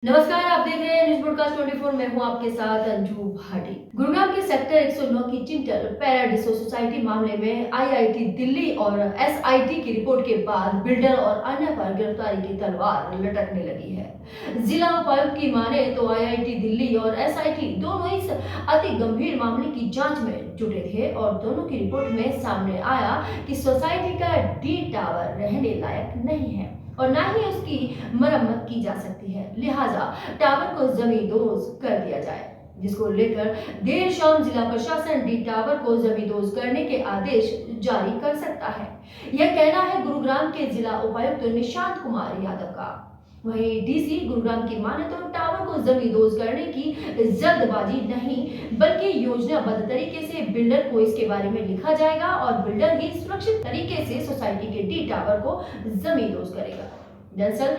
नमस्कार, आप देख रहे हैं न्यूज ब्रॉडकास्ट 24। मैं हूं आपके साथ अंजू भाटी। गुरुग्राम के सेक्टर 109 की चिंटल पैराडिसो सोसाइटी मामले में आईआईटी दिल्ली और एसआईटी की रिपोर्ट के बाद बिल्डर और अन्य पर गिरफ्तारी की तलवार लटकने लगी है। जिला उपायुक्त की माने तो आईआईटी दिल्ली और एसआईटी दोनों इस अति गंभीर मामले की जांच में जुटे थे और दोनों की रिपोर्ट में सामने आया कि सोसाइटी का डी टावर रहने लायक नहीं है और ना ही उसकी मरम्मत की जा सकती है, लिहाजा टावर को जमींदोज कर दिया जाए, जिसको लेकर देर शाम जिला प्रशासन डी टावर को जमींदोज करने के आदेश जारी कर सकता है। यह कहना है गुरुग्राम के जिला उपायुक्त निशांत कुमार यादव का। वहीं डीसी गुरुग्राम की माने तो टावर को जमींदोज करने की जल्दबाजी नहीं बल्कि योजनाबद्ध तरीके से बिल्डर को इसके बारे में लिखा जाएगा और बिल्डर ही सुरक्षित तरीके से सोसाइटी के डी टावर को जमींदोज करेगा। दरअसल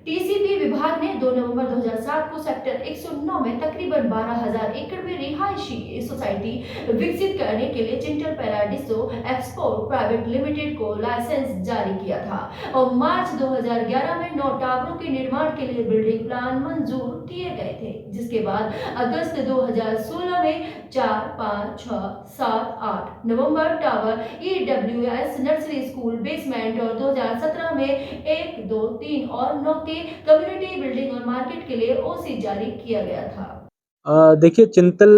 टीसीपी विभाग ने 2 नवंबर 2007 को सेक्टर 109 में तकरीबन 12,000 एकड़ में रिहायशी सोसाइटी विकसित करने के लिए Chintels Paradiso export private limited को लाइसेंस जारी किया था और मार्च 2011 में 9 टावरों के निर्माण के लिए बिल्डिंग प्लान मंजूर किए गए थे, जिसके बाद अगस्त 2016 में 4, 5, 6, 7, 8 नवंबर tower EWS nursery school basement और 2017 में 1, 2, 3 और 9 के कम्युनिटी बिल्डिंग और मार्केट के लिए ओसी जारी किया गया था। देखिए चिंतल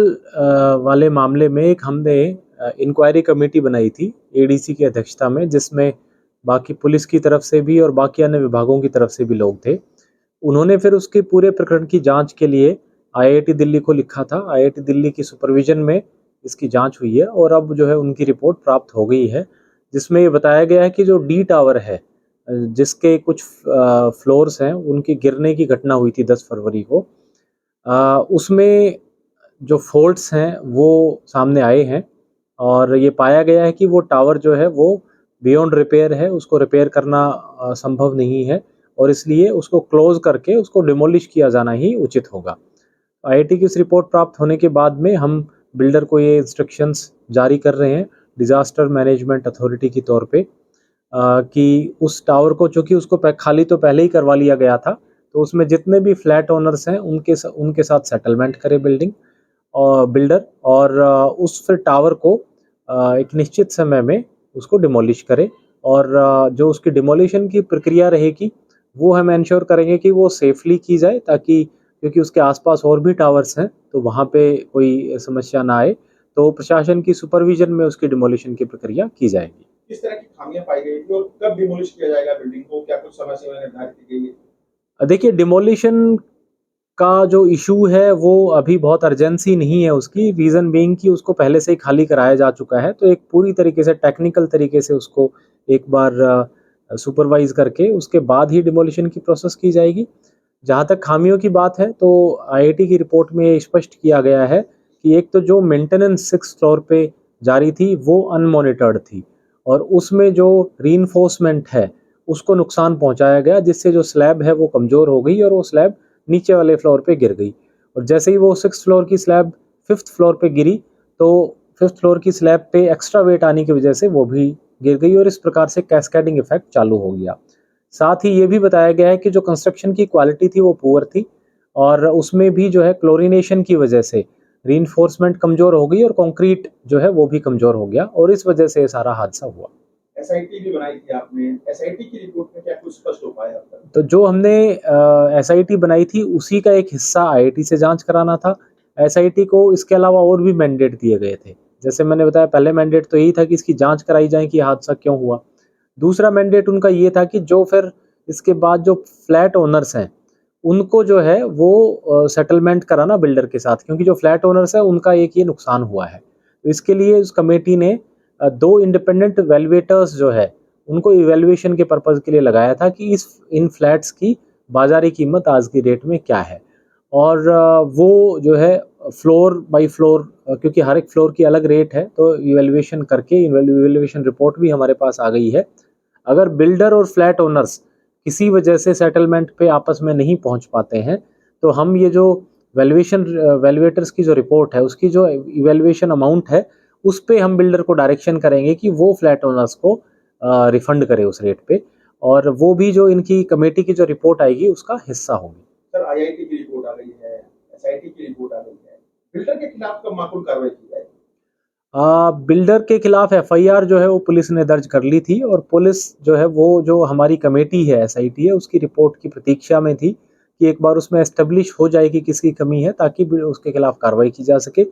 वाले मामले में एक हमने इंक्वायरी कमेटी बनाई थी एडीसी की अध्यक्षता में, जिसमें बाकी पुलिस की तरफ से भी और बाकी अन्य विभागों की तरफ से भी लोग थे। उन्होंने फिर उसके पूरे प्रकरण की जांच के लिए आईआईटी दिल्ली को लिखा था। आईआईटी दिल्ली की सुपरविजन में इसकी जांच हुई है और अब जो है उनकी रिपोर्ट प्राप्त हो गई है, जिसमें ये बताया गया है कि जो डी टावर है जिसके कुछ फ्लोर्स हैं उनकी गिरने की घटना हुई थी 10 फरवरी को। उसमें जो फॉल्ट्स हैं वो सामने आए हैं और ये पाया गया है कि वो टावर जो है वो बियॉन्ड रिपेयर है, उसको रिपेयर करना संभव नहीं है और इसलिए उसको क्लोज करके उसको डिमोलिश किया जाना ही उचित होगा। आईआईटी की इस रिपोर्ट प्राप्त होने के बाद में हम बिल्डर को ये इंस्ट्रक्शंस जारी कर रहे हैं डिजास्टर मैनेजमेंट अथॉरिटी के तौर पे कि उस टावर को, चूँकि उसको खाली तो पहले ही करवा लिया गया था, तो उसमें जितने भी फ्लैट ओनर्स हैं उनके साथ सेटलमेंट करे बिल्डर और उस फिर टावर को एक निश्चित समय में उसको डिमोलिश करे और जो उसकी डिमोलिशन की प्रक्रिया रहेगी वो हम इंश्योर करेंगे कि वो सेफली की जाए, ताकि क्योंकि उसके आसपास और भी टावर्स हैं तो वहाँ पे कोई समस्या ना आए। तो प्रशासन की सुपरविजन में उसकी डिमोलिशन की प्रक्रिया की जाएगी। किस तरह की खामियां पाई गई थी और कब डिमोलिश किया जाएगा बिल्डिंग को? क्या कुछ समय सीमा निर्धारित की गई है? देखिए डिमोलिशन का जो इशू है वो अभी बहुत अर्जेंसी नहीं है उसकी, रीज़न बीइंग कि उसको पहले से ही खाली कराया जा चुका है, तो एक पूरी तरीके से टेक्निकल तरीके से उसको एक बार सुपरवाइज़ करके उसके बाद ही डिमोलिशन की प्रोसेस की जाएगी। जहाँ तक खामियों की बात है तो आईआईटी की रिपोर्ट में स्पष्ट किया गया है कि एक तो जो मेंटेनेंस 6th फ्लोर पे जारी थी वो अनमॉनिटर्ड थी और उसमें जो रीइंफोर्समेंट है उसको नुकसान पहुँचाया गया, जिससे जो स्लैब है वो कमज़ोर हो गई और वो स्लैब नीचे वाले फ्लोर पे गिर गई और जैसे ही वो 6th फ्लोर की स्लैब 5th फ्लोर पे गिरी तो 5th फ्लोर की स्लैब पे एक्स्ट्रा वेट आने की वजह से वो भी गिर गई और इस प्रकार से कैस्केडिंग इफेक्ट चालू हो गया। साथ ही ये भी बताया गया है कि जो कंस्ट्रक्शन की क्वालिटी थी वो पुअर थी और उसमें भी जो है क्लोरिनेशन की वजह से रीइंफोर्समेंट कमज़ोर हो गई और कंक्रीट जो है वो भी कमज़ोर हो गया और इस वजह से ये सारा हादसा हुआ। एसआईटी भी बनाई थी आपने, एसआईटी की रिपोर्ट में क्या कुछ स्पष्ट हो पाया अब तक? तो जो हमने एसआईटी बनाई थी उसी का एक हिस्सा आईआईटी से जांच कराना था। एसआईटी को इसके अलावा और भी मैंडेट दिए गए थे। जैसे मैंने बताया पहले मैंडेट तो यही था कि इसकी जांच कराई जाए कि हादसा क्यों हुआ। दूसरा मैंडेट उनका ये था कि जो फिर इसके बाद जो फ्लैट ओनर्स हैं उनको जो है वो सेटलमेंट कराना बिल्डर के साथ, क्योंकि जो फ्लैट ओनर्स हैं उनका एक ये नुकसान हुआ है। तो इसके लिए उस कमेटी ने 2 इंडिपेंडेंट वैल्यूएटर्स जो है उनको इवैल्यूएशन के पर्पज़ के लिए लगाया था कि इन फ्लैट्स की बाज़ारी कीमत आज की डेट में क्या है और वो जो है फ्लोर बाय फ्लोर, क्योंकि हर एक फ्लोर की अलग रेट है, तो इवैल्यूएशन करके इवैल्यूएशन रिपोर्ट भी हमारे पास आ गई है। अगर बिल्डर और फ्लैट ओनर्स किसी वजह से सेटलमेंट पे आपस में नहीं पहुंच पाते हैं तो हम ये जो वैल्यूएटर्स की जो रिपोर्ट है उसकी जो इवैल्यूएशन अमाउंट है उस पे हम बिल्डर को डायरेक्शन करेंगे कि वो फ्लैट ओनर्स को रिफंड करे उस रेट पे और वो भी जो इनकी कमेटी की जो रिपोर्ट आएगी उसका हिस्सा होगी। सर, सर आईआईटी की रिपोर्ट आ गई है, एसआईटी की रिपोर्ट आ गई है, बिल्डर के खिलाफ कब माकूल कार्रवाई की जाएगी? बिल्डर के खिलाफ एफआईआर जो है वो पुलिस ने दर्ज कर ली थी और पुलिस जो है वो जो हमारी कमेटी है एसआईटी है उसकी रिपोर्ट की प्रतीक्षा में थी कि एक बार उसमें एस्टेब्लिश हो जाए कि किसकी कमी है ताकि उसके खिलाफ कार्रवाई की जा सके।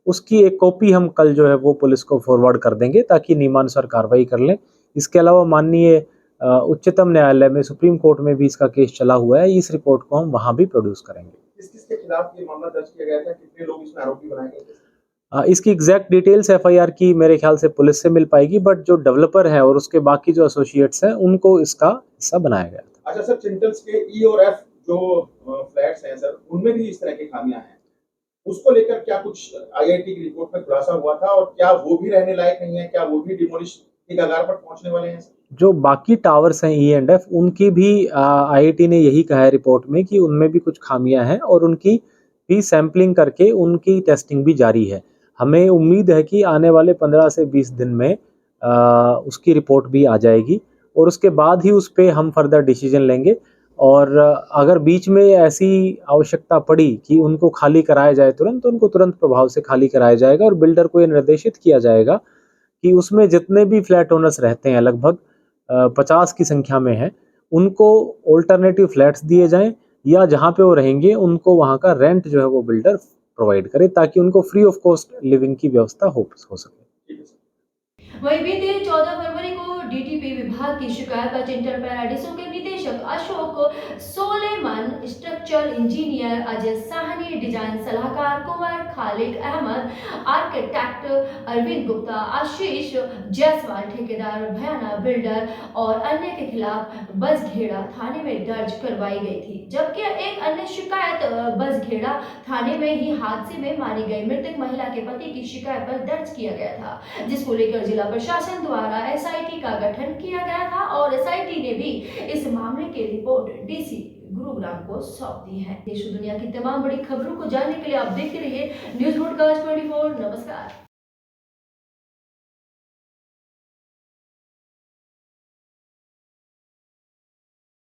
उसकी एक कॉपी हम कल जो है वो पुलिस को फॉरवर्ड कर देंगे ताकि नियमानुसार कार्रवाई कर लें। इसके अलावा माननीय उच्चतम न्यायालय में सुप्रीम कोर्ट में भी इसका केस चला हुआ है, इस रिपोर्ट को हम वहाँ भी प्रोड्यूस करेंगे। किस किस के खिलाफ ये मामला दर्ज किया गया था, कितने लोग इसमें आरोपी बनाए गए थे? इसकी एग्जैक्ट डिटेल्स एफआईआर की मेरे ख्याल से पुलिस से मिल पाएगी, बट जो डेवलपर है और उसके बाकी जो एसोसिएट्स हैं उनको इसका हिस्सा बनाया गया था। अच्छा सर, चिंटल्स के ई और एफ जो फ्लैट्स हैं सर, उनमें भी इस तरह की खामियां हैं, उसको लेकर क्या कुछ आईआईटी की रिपोर्ट में खुलासा हुआ था और क्या वो भी रहने लायक नहीं है, क्या वो भी डिमोलिश की कगार पर पहुंचने वाले हैं सर? जो बाकी टावर्स हैं ई एंड एफ उनकी भी आईआईटी ने यही कहा है रिपोर्ट में कि उनमें भी कुछ खामियां हैं और उनकी भी सैंपलिंग करके उनकी टेस्टिंग भी जारी है। हमें उम्मीद है कि आने वाले 15 से 20 दिन में उसकी रिपोर्ट भी आ जाएगी और उसके बाद ही उस पे हम फर्दर डिसीजन लेंगे। और अगर बीच में ऐसी आवश्यकता पड़ी कि उनको खाली कराया जाए तुरंत, तो उनको तुरंत प्रभाव से खाली कराया जाएगा और बिल्डर को ये निर्देशित किया जाएगा कि उसमें जितने भी फ्लैट ओनर्स रहते हैं लगभग 50 की संख्या में है, उनको ऑल्टरनेटिव फ्लैट्स दिए जाएं या जहाँ पे वो रहेंगे उनको वहाँ का रेंट जो है वो बिल्डर प्रोवाइड करे ताकि उनको फ्री ऑफ कॉस्ट लिविंग की व्यवस्था हो सके। ठीक है सर। वहीं बीते 14 फरवरी को डीटीपी विभाग की शिकायत पर चिंटल पैराडिसो के निदेशक Ashok Solomon, structural engineer Ajay Sahni, design सलाहकार कुंवर खालिद अहमद, आर्किटेक्ट अरविंद गुप्ता, आशीष जायसवाल, ठेकेदार भयाना बिल्डर और अन्य के खिलाफ बसघेड़ा थाने में दर्ज करवाई गई थी। जबकि एक अन्य शिकायत बसघेड़ा थाने में ही हादसे में मारी गई मृतक महिला के पति की शिकायत पर दर्ज किया गया था, जिसको लेकर जिला प्रशासन द्वारा एसआईटी का गठन किया गया था और एसआईटी ने भी इस मामले की रिपोर्ट डीसी गुरुग्राम को सौंप दी है। देश और दुनिया की तमाम बड़ी खबरों को जानने के लिए आप देखते रहिए न्यूज़ ब्रॉडकास्ट 24। नमस्कार।